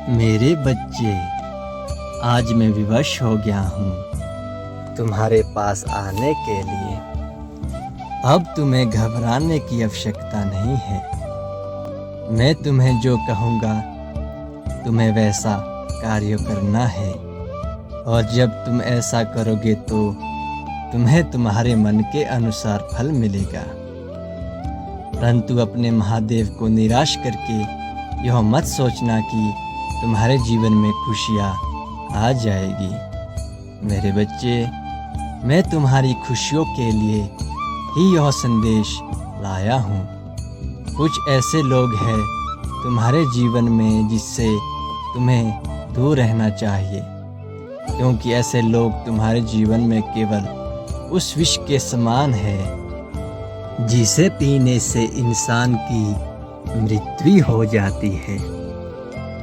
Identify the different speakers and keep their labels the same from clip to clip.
Speaker 1: मेरे बच्चे, आज मैं विवश हो गया हूँ तुम्हारे पास आने के लिए। अब तुम्हें घबराने की आवश्यकता नहीं है। मैं तुम्हें जो कहूँगा तुम्हें वैसा कार्य करना है, और जब तुम ऐसा करोगे तो तुम्हें तुम्हारे मन के अनुसार फल मिलेगा। परंतु अपने महादेव को निराश करके यह मत सोचना कि तुम्हारे जीवन में खुशियाँ आ जाएगी। मेरे बच्चे, मैं तुम्हारी खुशियों के लिए ही यह संदेश लाया हूँ। कुछ ऐसे लोग हैं तुम्हारे जीवन में जिससे तुम्हें दूर रहना चाहिए, क्योंकि ऐसे लोग तुम्हारे जीवन में केवल उस विष के समान है जिसे पीने से इंसान की मृत्यु हो जाती है।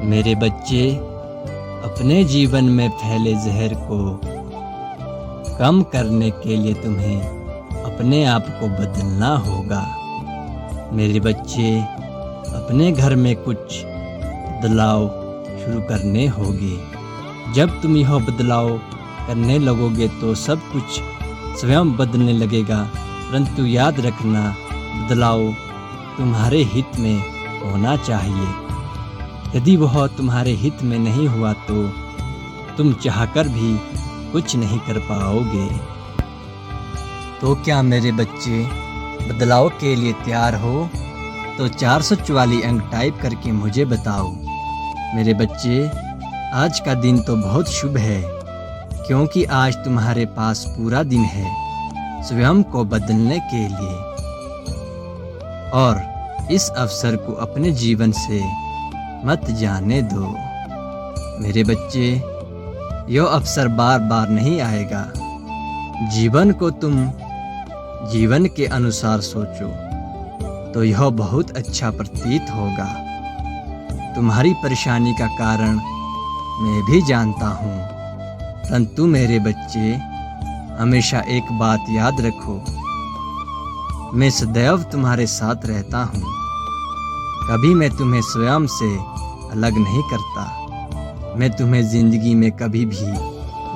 Speaker 1: मेरे बच्चे, अपने जीवन में फैले जहर को कम करने के लिए तुम्हें अपने आप को बदलना होगा। मेरे बच्चे, अपने घर में कुछ बदलाव शुरू करने होंगे। जब तुम यह बदलाव करने लगोगे तो सब कुछ स्वयं बदलने लगेगा। परंतु याद रखना, बदलाव तुम्हारे हित में होना चाहिए। यदि वह तुम्हारे हित में नहीं हुआ तो तुम चाहकर भी कुछ नहीं कर पाओगे। तो क्या मेरे बच्चे बदलाव के लिए तैयार हो? तो 444 अंक टाइप करके मुझे बताओ। मेरे बच्चे, आज का दिन तो बहुत शुभ है, क्योंकि आज तुम्हारे पास पूरा दिन है स्वयं को बदलने के लिए, और इस अवसर को अपने जीवन से मत जाने दो। मेरे बच्चे, यह अवसर बार बार नहीं आएगा। जीवन को तुम जीवन के अनुसार सोचो तो यह बहुत अच्छा प्रतीत होगा। तुम्हारी परेशानी का कारण मैं भी जानता हूँ, परंतु मेरे बच्चे, हमेशा एक बात याद रखो, मैं सदैव तुम्हारे साथ रहता हूँ। कभी मैं तुम्हें स्वयं से अलग नहीं करता। मैं तुम्हें ज़िंदगी में कभी भी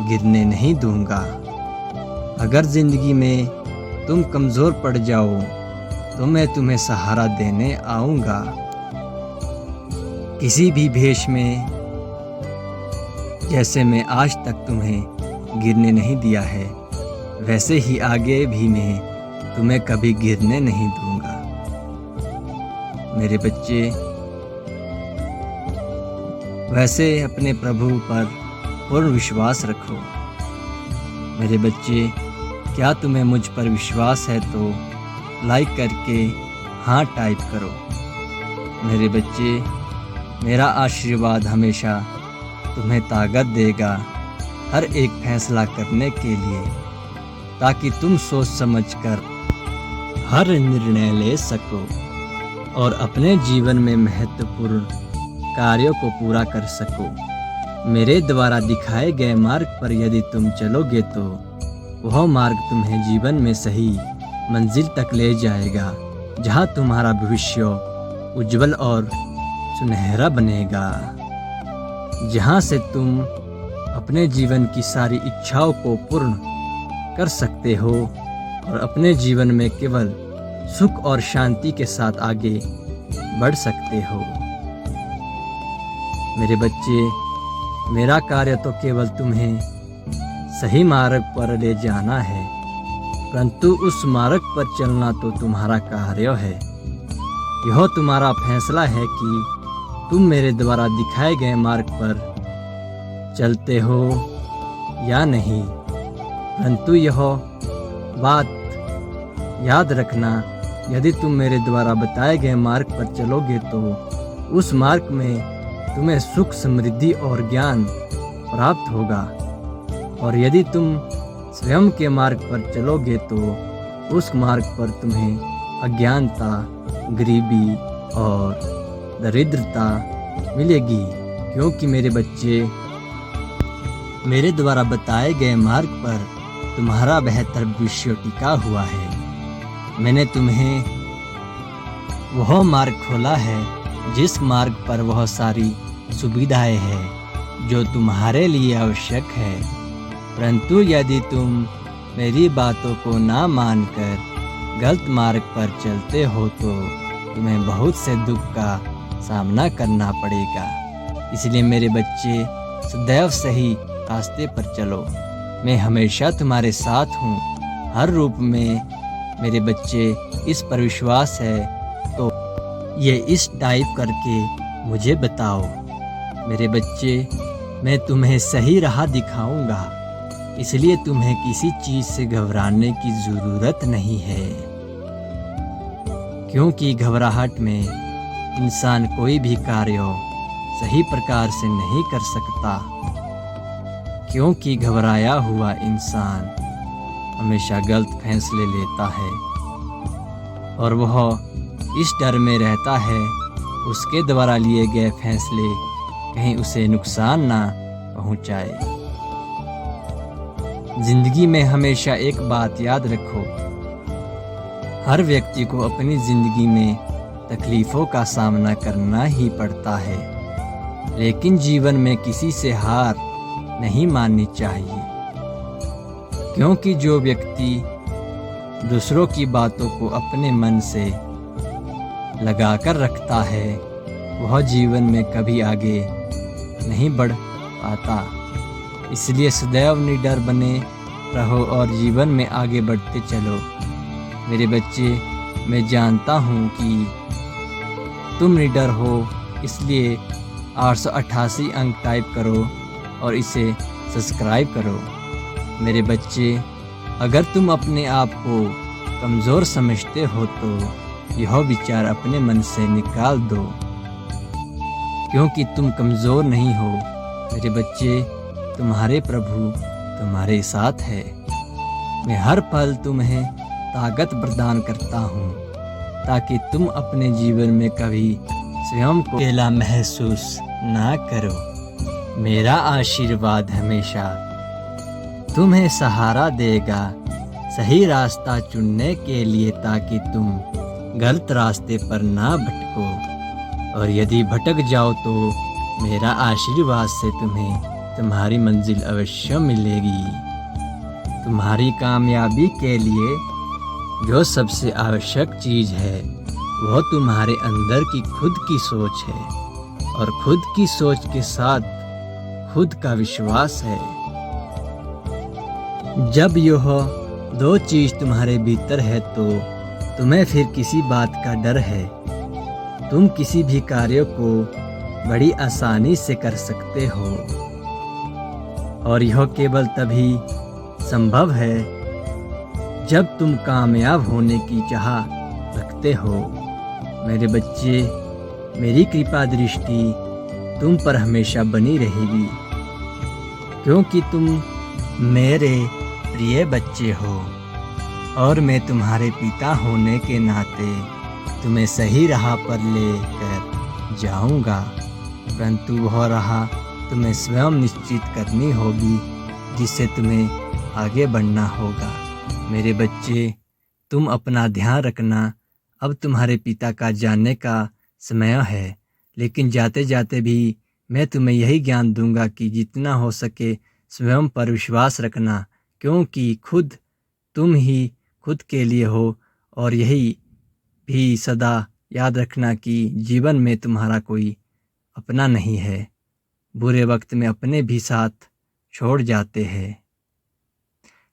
Speaker 1: गिरने नहीं दूंगा। अगर ज़िंदगी में तुम कमज़ोर पड़ जाओ तो मैं तुम्हें सहारा देने आऊँगा। किसी भी भेष में जैसे मैं आज तक तुम्हें गिरने नहीं दिया है, वैसे ही आगे भी मैं तुम्हें कभी गिरने नहीं दूंगा। मेरे बच्चे, वैसे अपने प्रभु पर पूर्ण विश्वास रखो। मेरे बच्चे, क्या तुम्हें मुझ पर विश्वास है तो लाइक करके हाँ टाइप करो। मेरे बच्चे, मेरा आशीर्वाद हमेशा तुम्हें ताकत देगा हर एक फैसला करने के लिए, ताकि तुम सोच समझकर हर निर्णय ले सको और अपने जीवन में महत्वपूर्ण कार्यों को पूरा कर सको। मेरे द्वारा दिखाए गए मार्ग पर यदि तुम चलोगे तो वह मार्ग तुम्हें जीवन में सही मंजिल तक ले जाएगा, जहां तुम्हारा भविष्य उज्जवल और सुनहरा बनेगा, जहां से तुम अपने जीवन की सारी इच्छाओं को पूर्ण कर सकते हो और अपने जीवन में केवल सुख और शांति के साथ आगे बढ़ सकते हो। मेरे बच्चे, मेरा कार्य तो केवल तुम्हें सही मार्ग पर ले जाना है, परंतु उस मार्ग पर चलना तो तुम्हारा कार्य है। यह तुम्हारा फैसला है कि तुम मेरे द्वारा दिखाए गए मार्ग पर चलते हो या नहीं। परंतु यह बात याद रखना, यदि तुम मेरे द्वारा बताए गए मार्ग पर चलोगे तो उस मार्ग में तुम्हें सुख, समृद्धि और ज्ञान प्राप्त होगा, और यदि तुम स्वयं के मार्ग पर चलोगे तो उस मार्ग पर तुम्हें अज्ञानता, गरीबी और दरिद्रता मिलेगी। क्योंकि मेरे बच्चे, मेरे द्वारा बताए गए मार्ग पर तुम्हारा बेहतर भविष्य टिका हुआ है। मैंने तुम्हें वह मार्ग खोला है जिस मार्ग पर वह सारी सुविधाएं हैं जो तुम्हारे लिए आवश्यक है, परंतु यदि तुम मेरी बातों को ना मानकर गलत मार्ग पर चलते हो तो तुम्हें बहुत से दुख का सामना करना पड़ेगा। इसलिए मेरे बच्चे, सदैव सही रास्ते पर चलो। मैं हमेशा तुम्हारे साथ हूँ, हर रूप में। मेरे बच्चे, इस पर विश्वास है तो ये इस टाइप करके मुझे बताओ। मेरे बच्चे, मैं तुम्हें सही राह दिखाऊंगा, इसलिए तुम्हें किसी चीज़ से घबराने की ज़रूरत नहीं है, क्योंकि घबराहट में इंसान कोई भी कार्य सही प्रकार से नहीं कर सकता, क्योंकि घबराया हुआ इंसान हमेशा गलत फैसले लेता है और वह इस डर में रहता है उसके द्वारा लिए गए फैसले कहीं उसे नुकसान ना पहुंचाए। जिंदगी में हमेशा एक बात याद रखो, हर व्यक्ति को अपनी जिंदगी में तकलीफ़ों का सामना करना ही पड़ता है, लेकिन जीवन में किसी से हार नहीं माननी चाहिए, क्योंकि जो व्यक्ति दूसरों की बातों को अपने मन से लगाकर रखता है वह जीवन में कभी आगे नहीं बढ़ पाता। इसलिए सदैव निडर बने रहो और जीवन में आगे बढ़ते चलो। मेरे बच्चे, मैं जानता हूँ कि तुम निडर हो, इसलिए 888 अंक टाइप करो और इसे सब्सक्राइब करो। मेरे बच्चे, अगर तुम अपने आप को कमज़ोर समझते हो तो यह विचार अपने मन से निकाल दो, क्योंकि तुम कमज़ोर नहीं हो। मेरे बच्चे, तुम्हारे प्रभु तुम्हारे साथ है। मैं हर पल तुम्हें ताकत प्रदान करता हूँ ताकि तुम अपने जीवन में कभी स्वयं को अकेला महसूस ना करो। मेरा आशीर्वाद हमेशा तुम्हें सहारा देगा सही रास्ता चुनने के लिए, ताकि तुम गलत रास्ते पर ना भटको। और यदि भटक जाओ तो मेरा आशीर्वाद से तुम्हें तुम्हारी मंजिल अवश्य मिलेगी। तुम्हारी कामयाबी के लिए जो सबसे आवश्यक चीज़ है वह तुम्हारे अंदर की खुद की सोच है, और खुद की सोच के साथ खुद का विश्वास है। जब यह दो चीज़ तुम्हारे भीतर है तो तुम्हें फिर किसी बात का डर है। तुम किसी भी कार्य को बड़ी आसानी से कर सकते हो, और यह केवल तभी संभव है जब तुम कामयाब होने की चाह रखते हो। मेरे बच्चे, मेरी कृपा दृष्टि तुम पर हमेशा बनी रहेगी, क्योंकि तुम मेरे प्रिय बच्चे हो और मैं तुम्हारे पिता होने के नाते तुम्हें सही राह पर लेकर जाऊंगा, परंतु वह राह तुम्हें स्वयं निश्चित करनी होगी, जिससे तुम्हें आगे बढ़ना होगा। मेरे बच्चे, तुम अपना ध्यान रखना। अब तुम्हारे पिता का जानने का समय है, लेकिन जाते जाते भी मैं तुम्हें यही ज्ञान दूंगा कि जितना हो सके स्वयं पर विश्वास रखना, क्योंकि खुद तुम ही खुद के लिए हो। और यही भी सदा याद रखना कि जीवन में तुम्हारा कोई अपना नहीं है, बुरे वक्त में अपने भी साथ छोड़ जाते हैं।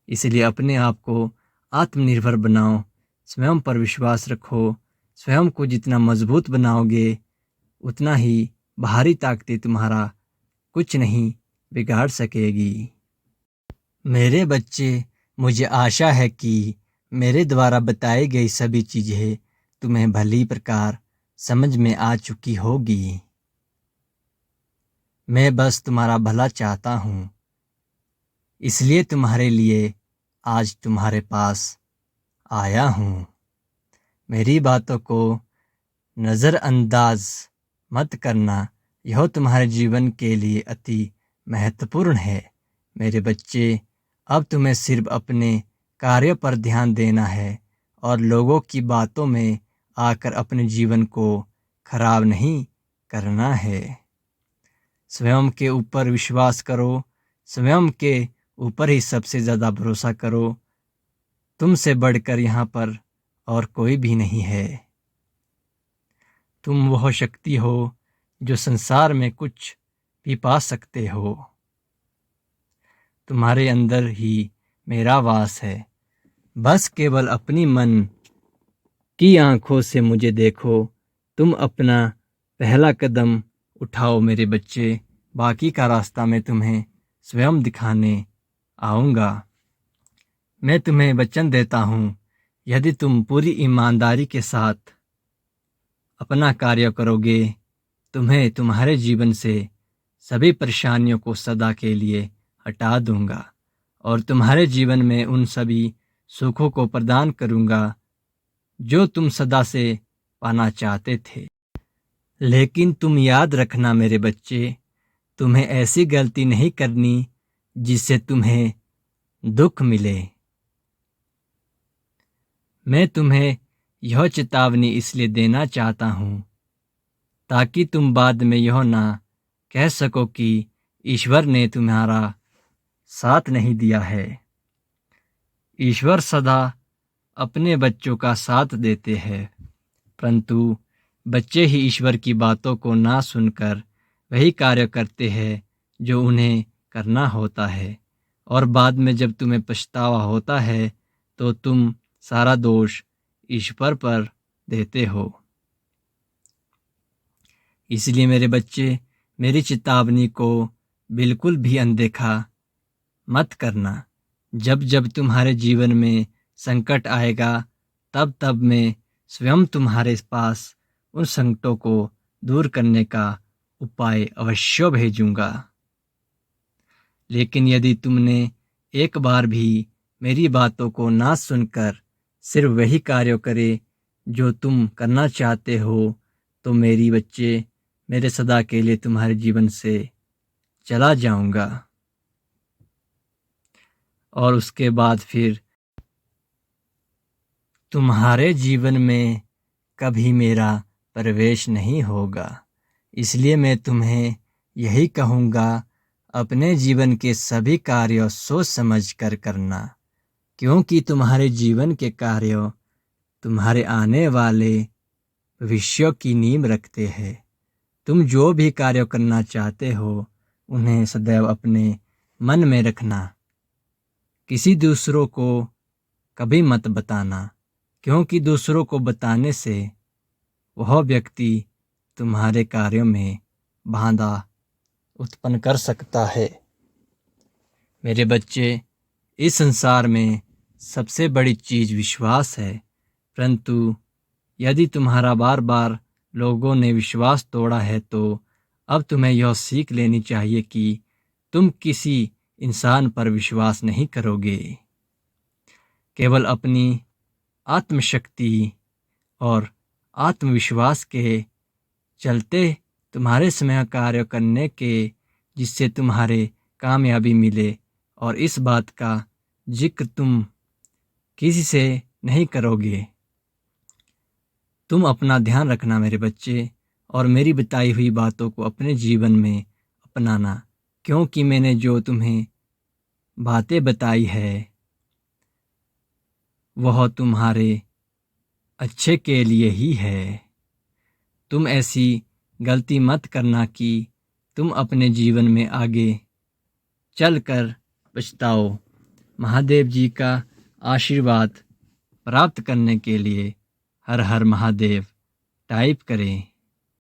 Speaker 1: इसलिए अपने आप को आत्मनिर्भर बनाओ, स्वयं पर विश्वास रखो। स्वयं को जितना मजबूत बनाओगे उतना ही बाहरी ताकतें तुम्हारा कुछ नहीं बिगाड़ सकेगी। मेरे बच्चे, मुझे आशा है कि मेरे द्वारा बताई गई सभी चीज़ें तुम्हें भली प्रकार समझ में आ चुकी होगी। मैं बस तुम्हारा भला चाहता हूँ, इसलिए तुम्हारे लिए आज तुम्हारे पास आया हूँ। मेरी बातों को नज़रअंदाज मत करना, यह तुम्हारे जीवन के लिए अति महत्वपूर्ण है। मेरे बच्चे, अब तुम्हें सिर्फ अपने कार्य पर ध्यान देना है और लोगों की बातों में आकर अपने जीवन को खराब नहीं करना है। स्वयं के ऊपर विश्वास करो, स्वयं के ऊपर ही सबसे ज़्यादा भरोसा करो। तुमसे बढ़कर यहाँ पर और कोई भी नहीं है। तुम वह शक्ति हो जो संसार में कुछ भी पा सकते हो। तुम्हारे अंदर ही मेरा वास है। बस केवल अपनी मन की आंखों से मुझे देखो। तुम अपना पहला कदम उठाओ मेरे बच्चे। बाकी का रास्ता मैं तुम्हें स्वयं दिखाने आऊँगा। मैं तुम्हें वचन देता हूँ, यदि तुम पूरी ईमानदारी के साथ अपना कार्य करोगे, तुम्हें तुम्हारे जीवन से सभी परेशानियों को सदा के लिए हटा दूंगा और तुम्हारे जीवन में उन सभी सुखों को प्रदान करूंगा जो तुम सदा से पाना चाहते थे। लेकिन तुम याद रखना मेरे बच्चे, तुम्हें ऐसी गलती नहीं करनी जिससे तुम्हें दुख मिले। मैं तुम्हें यह चेतावनी इसलिए देना चाहता हूँ ताकि तुम बाद में यह ना कह सको कि ईश्वर ने तुम्हारा साथ नहीं दिया है। ईश्वर सदा अपने बच्चों का साथ देते हैं, परंतु बच्चे ही ईश्वर की बातों को ना सुनकर वही कार्य करते हैं जो उन्हें करना होता है, और बाद में जब तुम्हें पछतावा होता है तो तुम सारा दोष ईश्वर पर देते हो। इसलिए मेरे बच्चे, मेरी चेतावनी को बिल्कुल भी अनदेखा मत करना। जब जब तुम्हारे जीवन में संकट आएगा, तब तब मैं स्वयं तुम्हारे पास उन संकटों को दूर करने का उपाय अवश्य भेजूंगा। लेकिन यदि तुमने एक बार भी मेरी बातों को ना सुनकर सिर्फ वही कार्य करे जो तुम करना चाहते हो, तो मेरी बच्चे, मेरे सदा के लिए तुम्हारे जीवन से चला जाऊंगा और उसके बाद फिर तुम्हारे जीवन में कभी मेरा प्रवेश नहीं होगा। इसलिए मैं तुम्हें यही कहूँगा, अपने जीवन के सभी कार्य सोच समझ कर करना, क्योंकि तुम्हारे जीवन के कार्य तुम्हारे आने वाले भविष्य की नींव रखते हैं। तुम जो भी कार्य करना चाहते हो, उन्हें सदैव अपने मन में रखना। किसी दूसरों को कभी मत बताना, क्योंकि दूसरों को बताने से वह व्यक्ति तुम्हारे कार्यों में बाधा उत्पन्न कर सकता है। मेरे बच्चे, इस संसार में सबसे बड़ी चीज़ विश्वास है, परंतु यदि तुम्हारा बार बार लोगों ने विश्वास तोड़ा है, तो अब तुम्हें यह सीख लेनी चाहिए कि तुम किसी इंसान पर विश्वास नहीं करोगे। केवल अपनी आत्मशक्ति और आत्मविश्वास के चलते तुम्हारे समय कार्य करने के जिससे तुम्हारे कामयाबी मिले, और इस बात का जिक्र तुम किसी से नहीं करोगे। तुम अपना ध्यान रखना मेरे बच्चे, और मेरी बताई हुई बातों को अपने जीवन में अपनाना, क्योंकि मैंने जो तुम्हें बातें बताई है वह तुम्हारे अच्छे के लिए ही है। तुम ऐसी गलती मत करना कि तुम अपने जीवन में आगे चलकर पछताओ। महादेव जी का आशीर्वाद प्राप्त करने के लिए हर हर महादेव टाइप करें।